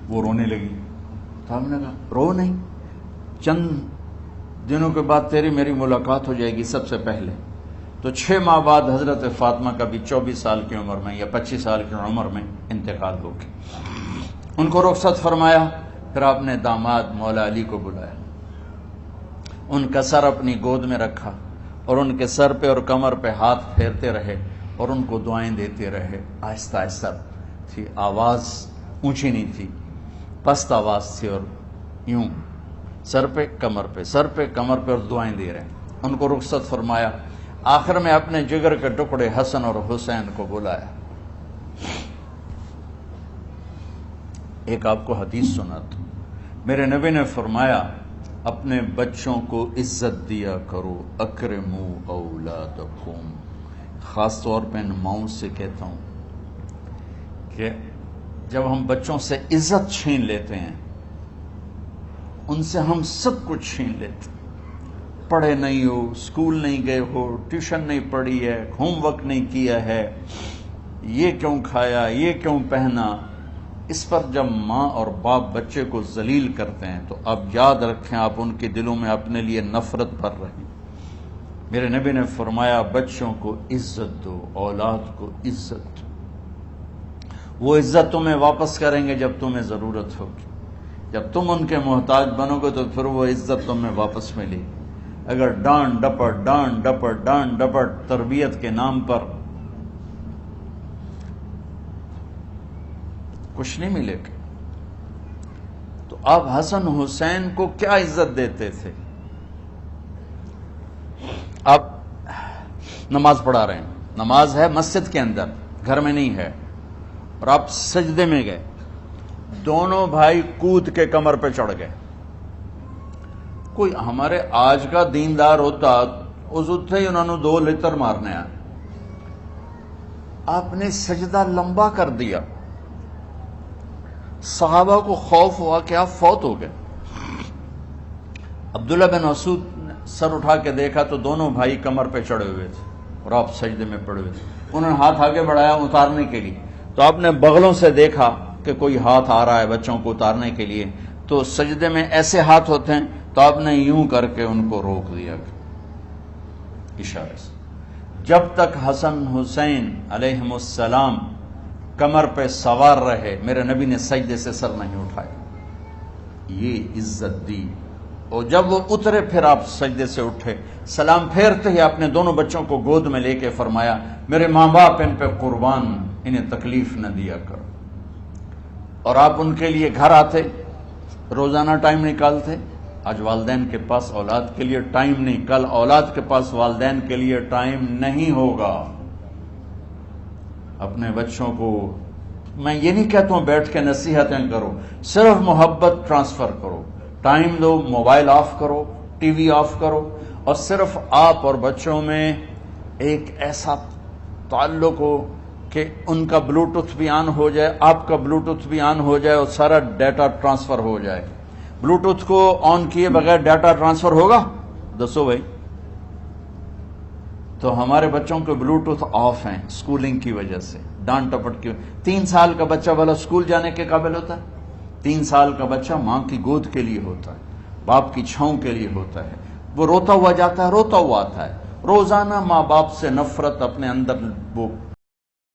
وہ رونے لگی. تو ہم نے کہا رو نہیں, چند دنوں کے بعد تیری میری ملاقات ہو جائے گی سب سے پہلے. تو 6 ماہ بعد حضرت فاطمہ کا بھی 24 سال کی عمر میں یا 25 سال کی عمر میں انتقال ہو گیا. ان کو رخصت فرمایا. پھر آپ نے داماد مولا علی کو بلایا, ان کا سر اپنی گود میں رکھا اور ان کے سر پہ اور کمر پہ ہاتھ پھیرتے رہے اور ان کو دعائیں دیتے رہے. آہستہ آہستہ تھی, آواز اونچی نہیں تھی, پست آواز تھی, اور یوں سر پہ کمر پہ سر پہ کمر پہ اور دعائیں دے رہے ہیں. ان کو رخصت فرمایا. آخر میں اپنے جگر کے ٹکڑے حسن اور حسین کو بلایا. ایک آپ کو حدیث سناتا ہوں. میرے نبی نے فرمایا اپنے بچوں کو عزت دیا کرو, اکرموا اولادکم. خاص طور پہ ان ماؤں سے کہتا ہوں کہ جب ہم بچوں سے عزت چھین لیتے ہیں, ان سے ہم سب کچھ چھین لیتے ہیں. پڑھے نہیں ہو, اسکول نہیں گئے ہو, ٹیوشن نہیں پڑھی ہے, ہوم ورک نہیں کیا ہے, یہ کیوں کھایا, یہ کیوں پہنا. اس پر جب ماں اور باپ بچے کو ذلیل کرتے ہیں تو اب یاد رکھیں آپ ان کے دلوں میں اپنے لیے نفرت بھر رہے ہیں. میرے نبی نے فرمایا بچوں کو عزت دو, اولاد کو عزت دو. وہ عزت تمہیں واپس کریں گے جب تمہیں ضرورت ہوگی. جب تم ان کے محتاج بنو گے تو پھر وہ عزت تمہیں واپس ملے گی. اگر ڈانٹ ڈپٹ تربیت کے نام پر کچھ نہیں ملے گا. تو آپ حسن حسین کو کیا عزت دیتے تھے؟ آپ نماز پڑھا رہے ہیں, نماز ہے مسجد کے اندر, گھر میں نہیں ہے, اور آپ سجدے میں گئے, دونوں بھائی کود کے کمر پہ چڑھ گئے. کوئی ہمارے آج کا دیندار ہوتا اس اٹھتے ہی انہوں نے 2 لتر مارنے آئے. آپ نے سجدہ لمبا کر دیا. صحابہ کو خوف ہوا کہ آپ فوت ہو گئے. عبداللہ بن مسعود نے سر اٹھا کے دیکھا تو دونوں بھائی کمر پہ چڑھے ہوئے تھے اور آپ سجدے میں پڑے ہوئے تھے. انہوں نے ہاتھ آگے بڑھایا اتارنے کے لیے, تو آپ نے بغلوں سے دیکھا کہ کوئی ہاتھ آ رہا ہے بچوں کو اتارنے کے لیے. تو سجدے میں ایسے ہاتھ ہوتے ہیں, تو آپ نے یوں کر کے ان کو روک دیا اشارے سے. جب تک حسن حسین علیہم السلام کمر پہ سوار رہے میرے نبی نے سجدے سے سر نہیں اٹھایا. یہ عزت دی. اور جب وہ اترے پھر آپ سجدے سے اٹھے, سلام پھیرتے ہی اپنے دونوں بچوں کو گود میں لے کے فرمایا میرے ماں باپ ان پہ قربان, انہیں تکلیف نہ دیا کرو. اور آپ ان کے لیے گھر آتے, روزانہ ٹائم نکالتے. آج والدین کے پاس اولاد کے لیے ٹائم نہیں, کل اولاد کے پاس والدین کے لیے ٹائم نہیں ہوگا. اپنے بچوں کو میں یہ نہیں کہتا ہوں بیٹھ کے نصیحتیں کرو, صرف محبت ٹرانسفر کرو, ٹائم دو, موبائل آف کرو, ٹی وی آف کرو, اور صرف آپ اور بچوں میں ایک ایسا تعلق ہو کہ ان کا بلوٹوتھ بھی آن ہو جائے, آپ کا بلوٹوتھ بھی آن ہو جائے, اور سارا ڈیٹا ٹرانسفر ہو جائے. بلوٹوتھ کو آن کیے بغیر ڈیٹا ٹرانسفر ہوگا؟ دسو بھائی. تو ہمارے بچوں کے بلوٹوتھ آف ہیں اسکولنگ کی وجہ سے, ڈانٹ ٹپٹ کی. 3 سال کا بچہ والا اسکول جانے کے قابل ہوتا ہے؟ 3 سال کا بچہ ماں کی گود کے لیے ہوتا ہے, باپ کی چھاؤں کے لیے ہوتا ہے. وہ روتا ہوا جاتا ہے, روتا ہوا آتا ہے. روزانہ ماں باپ سے نفرت اپنے اندر وہ